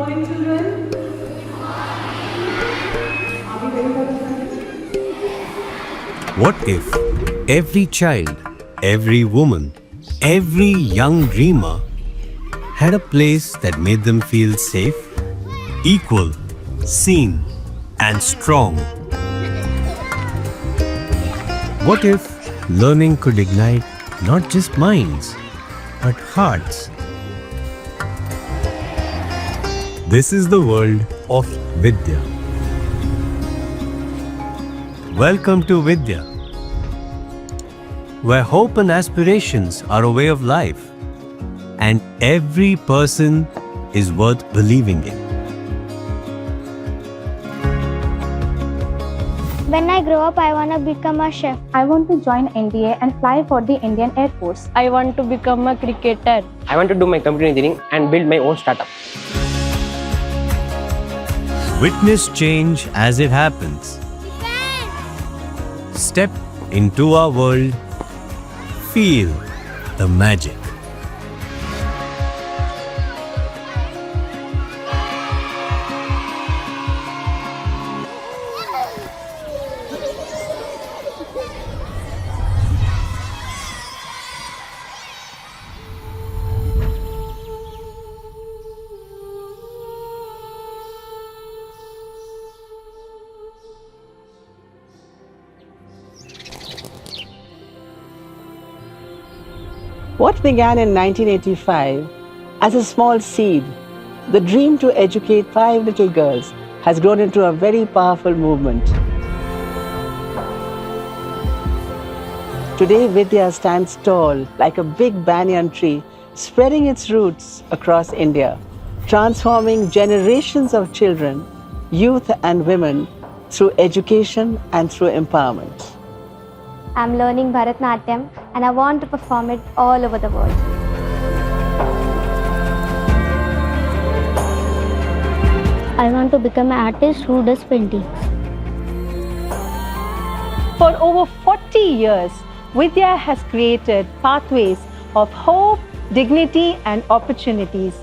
morning, children. Are we ready for the study? What if every child, every woman, every young dreamer had a place that made them feel safe, equal, seen, and strong? What if learning could ignite not just minds, but hearts? This is the world of Vidya. Welcome to Vidya, where hope and aspirations are a way of life, and every person is worth believing in. When I grow up, I want to become a chef. I want to join NDA and fly for the Indian Air Force. I want to become a cricketer. I want to do my computer engineering and build my own startup. Witness change as it happens. Step into our world. Feel the magic. What began in 1985 as a small seed, the dream to educate 5 little girls, has grown into a very powerful movement. Today, Vidya stands tall like a big banyan tree, spreading its roots across India, transforming generations of children, youth and women through education and through empowerment. I'm learning Bharatanatyam and I want to perform it all over the world. I want to become an artist who does paintings. For over 40 years, Vidya has created pathways of hope, dignity, and opportunities,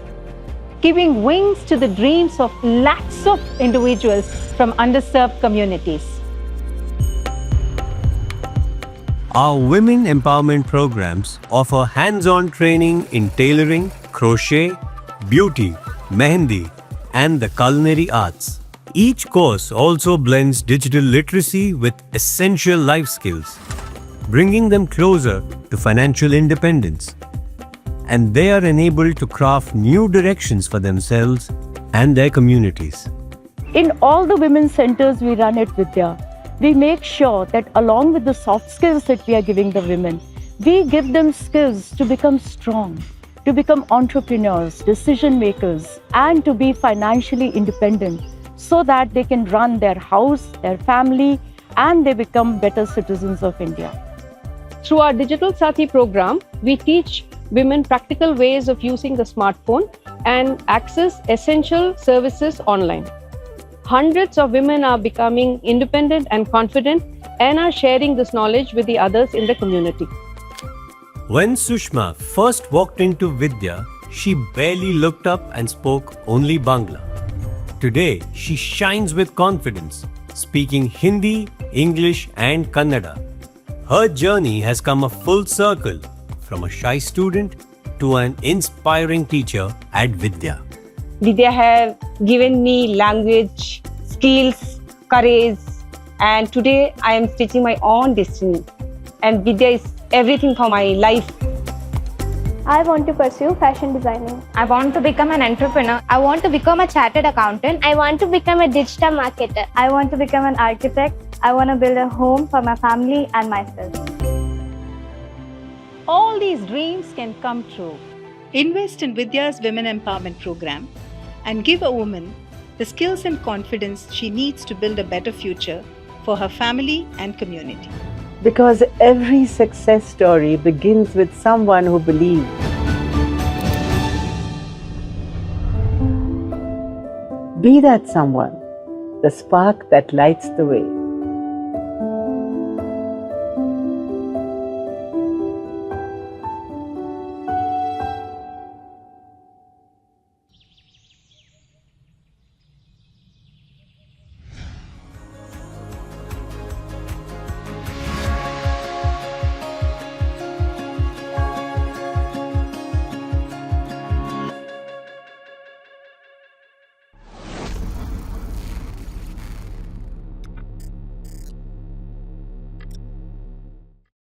giving wings to the dreams of lakhs of individuals from underserved communities. Our women empowerment programs offer hands-on training in tailoring, crochet, beauty, Mehndi, and the culinary arts. Each course also blends digital literacy with essential life skills, bringing them closer to financial independence. And they are enabled to craft new directions for themselves and their communities. In all the women's centers we run at Vidya, we make sure that along with the soft skills that we are giving the women, we give them skills to become strong, to become entrepreneurs, decision makers, and to be financially independent so that they can run their house, their family, and they become better citizens of India. Through our Digital Sati program, we teach women practical ways of using the smartphone and access essential services online. Hundreds of women are becoming independent and confident and are sharing this knowledge with the others in the community. When Sushma first walked into Vidya, she barely looked up and spoke only Bangla. Today, she shines with confidence, speaking Hindi, English, and Kannada. Her journey has come a full circle, from a shy student to an inspiring teacher at Vidya. Vidya have given me language, skills, courage, and today I am stitching my own destiny. And Vidya is everything for my life. I want to pursue fashion designing. I want to become an entrepreneur. I want to become a chartered accountant. I want to become a digital marketer. I want to become an architect. I want to build a home for my family and myself. All these dreams can come true. Invest in Vidya's Women Empowerment Program and give a woman the skills and confidence she needs to build a better future for her family and community. Because every success story begins with someone who believes. Be that someone, the spark that lights the way.